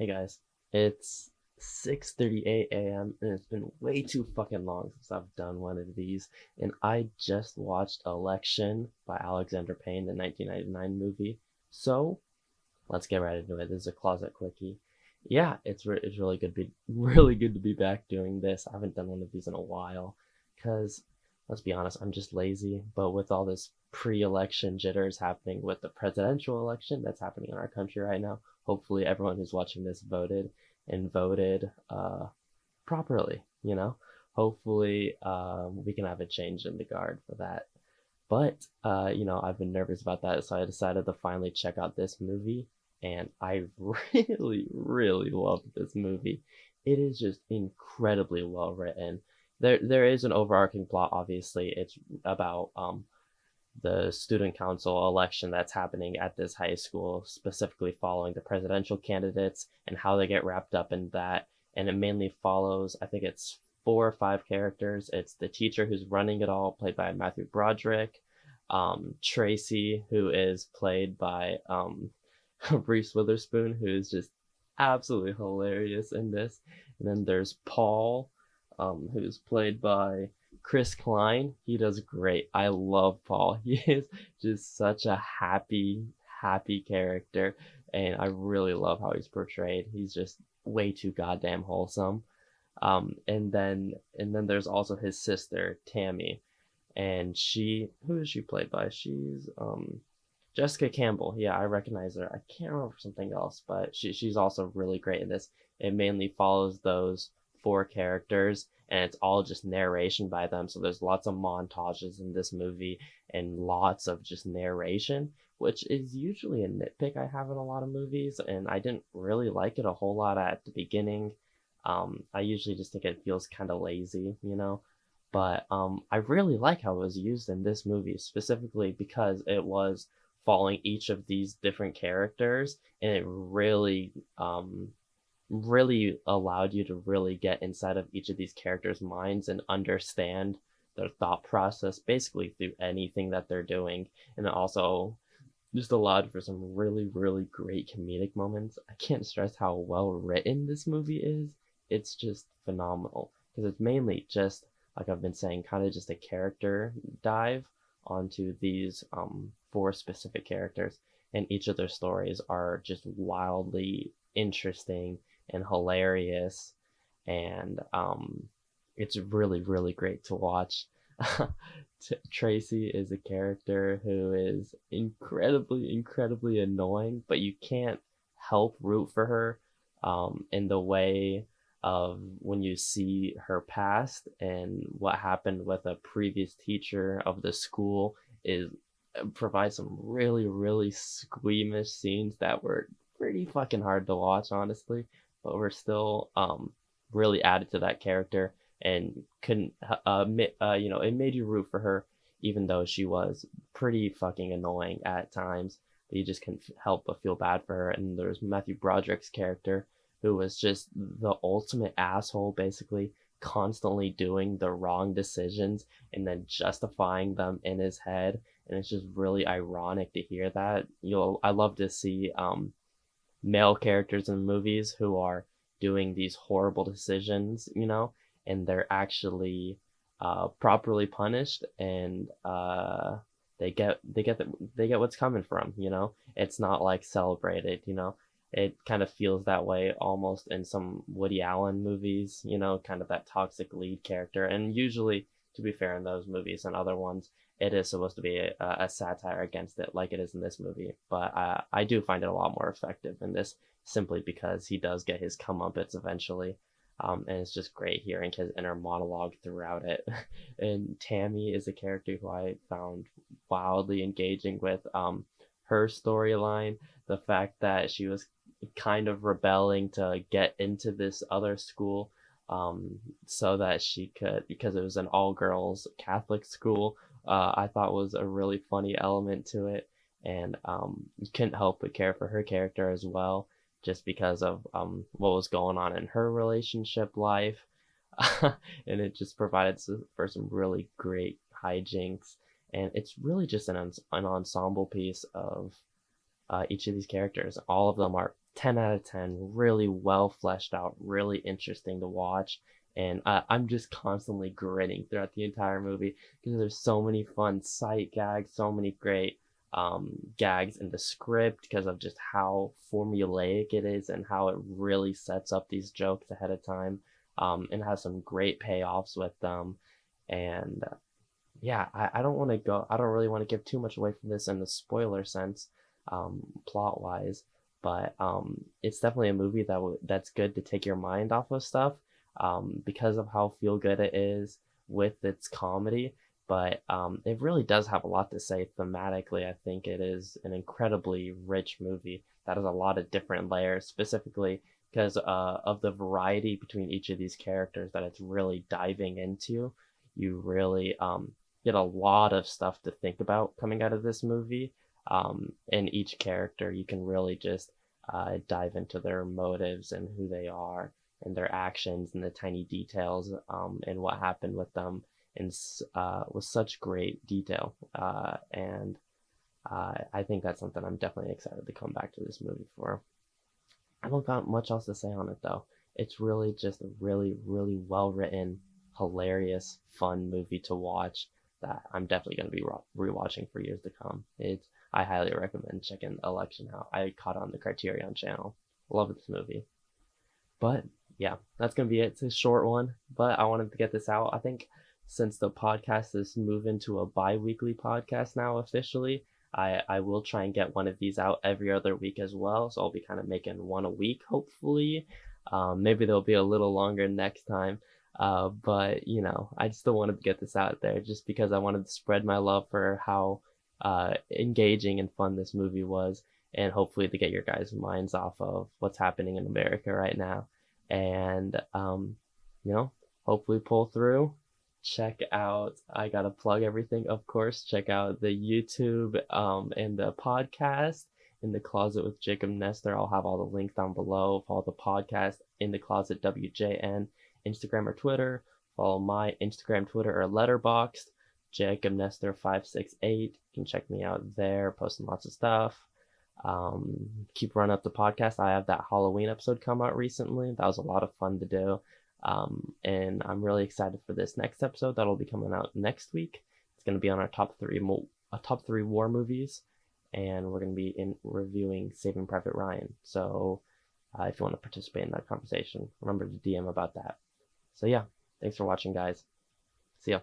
Hey guys, it's 6:38 a.m. and it's been way too fucking long since I've done one of these. And I just watched Election by Alexander Payne, the 1999 movie. So let's get right into it. This is a closet quickie. Yeah, it's really good to be really good to be back doing this. I haven't done one of these in a while, because let's be honest, I'm just lazy. But with all this pre-election jitters happening with the presidential election that's happening in our country right now, hopefully everyone who's watching this voted and voted properly. Hopefully we can have a change in the guard for that. But I've been nervous about that, so I decided to finally check out this movie, and I really, really loved this movie. It is just incredibly well written. There is an overarching plot, obviously. It's about the student council election that's happening at this high school, specifically following the presidential candidates and how they get wrapped up in that. And it mainly follows, I think it's 4 or 5 characters. It's the teacher who's running it all, played by Matthew Broderick, Tracy, who is played by Reese Witherspoon, who is just absolutely hilarious in this. And then there's Paul, who's played by Chris Klein. He does great. I love Paul. He is just such a happy character, and I really love how he's portrayed. He's just way too goddamn wholesome. And then there's also his sister Tammy, and who is she played by? She's Jessica Campbell. Yeah, I recognize her. I can't remember something else, but she's also really great in this. It mainly follows those 4 characters, and it's all just narration by them. So there's lots of montages in this movie and lots of just narration, which is usually a nitpick I have in a lot of movies, and I didn't really like it a whole lot at the beginning. I usually just think it feels kind of lazy. But I really like how it was used in this movie, specifically because it was following each of these different characters, and it really allowed you to really get inside of each of these characters' minds and understand their thought process basically through anything that they're doing. And it also just allowed for some really, really great comedic moments. I can't stress how well written this movie is. It's just phenomenal because it's mainly just, like I've been saying, kind of just a character dive onto these 4 specific characters, and each of their stories are just wildly interesting and hilarious, and it's really, really great to watch. Tracy is a character who is incredibly annoying, but you can't help root for her in the way of when you see her past and what happened with a previous teacher of the school is provides some really, really squeamish scenes that were pretty fucking hard to watch, honestly, but were still really added to that character and couldn't it made you root for her even though she was pretty fucking annoying at times, but you just couldn't help but feel bad for her. And there's Matthew Broderick's character, who was just the ultimate asshole, basically constantly doing the wrong decisions and then justifying them in his head. And it's just really ironic to hear that. I love to see male characters in movies who are doing these horrible decisions, and they're actually properly punished, and they get what's coming from. It's not like celebrated. It kind of feels that way almost in some Woody Allen movies, kind of that toxic lead character. And usually, to be fair, in those movies and other ones, it is supposed to be a satire against it, like it is in this movie. But I do find it a lot more effective in this, simply because he does get his comeuppance eventually. And it's just great hearing his inner monologue throughout it. And Tammy is a character who I found wildly engaging with. Her storyline, the fact that she was kind of rebelling to get into this other school, so that she could, because it was an all-girls Catholic school, I thought was a really funny element to it. And you couldn't help but care for her character as well, just because of what was going on in her relationship life. And it just provided for some really great hijinks. And it's really just an ensemble piece of each of these characters. All of them are 10 out of 10, really well fleshed out, really interesting to watch. And I'm just constantly grinning throughout the entire movie because there's so many fun sight gags, so many great gags in the script because of just how formulaic it is and how it really sets up these jokes ahead of time, and has some great payoffs with them. And yeah, I don't want to go, I don't really want to give too much away from this in the spoiler sense, plot wise, but it's definitely a movie that's good to take your mind off of stuff, because of how feel good it is with its comedy. But it really does have a lot to say thematically. I think it is an incredibly rich movie that has a lot of different layers, specifically because of the variety between each of these characters that it's really diving into. You really get a lot of stuff to think about coming out of this movie. And each character, you can really just dive into their motives and who they are and their actions and the tiny details, and what happened with them in with such great detail. And I think that's something I'm definitely excited to come back to this movie for. I don't got much else to say on it though. It's really just a really, really well written, hilarious, fun movie to watch that I'm definitely going to be rewatching for years to come. I highly recommend checking Election out. I caught on the Criterion channel. Love this movie. But yeah, that's gonna be it. It's a short one, but I wanted to get this out. I think since the podcast is moving to a bi-weekly podcast now officially, I will try and get one of these out every other week as well. So I'll be kind of making one a week, hopefully. Maybe they'll be a little longer next time. But you know, I still wanted to get this out there just because I wanted to spread my love for how engaging and fun this movie was, and hopefully to get your guys' minds off of what's happening in America right now. And you know, hopefully pull through. Check out, I gotta plug everything, of course. Check out the YouTube and the podcast In the Closet with Jacob Nestor. I'll have all the links down below. Follow the podcast In the Closet WJN, Instagram or Twitter. Follow my Instagram, Twitter, or Letterboxd, Jacob Nestor 568. You can check me out there, posting lots of stuff. Keep running up the podcast. I have that Halloween episode come out recently. That was a lot of fun to do. And I'm really excited for this next episode that'll be coming out next week. It's going to be on our top three war movies, and we're going to be reviewing Saving Private Ryan. So if you want to participate in that conversation, remember to DM about that. So yeah, thanks for watching, guys. See ya.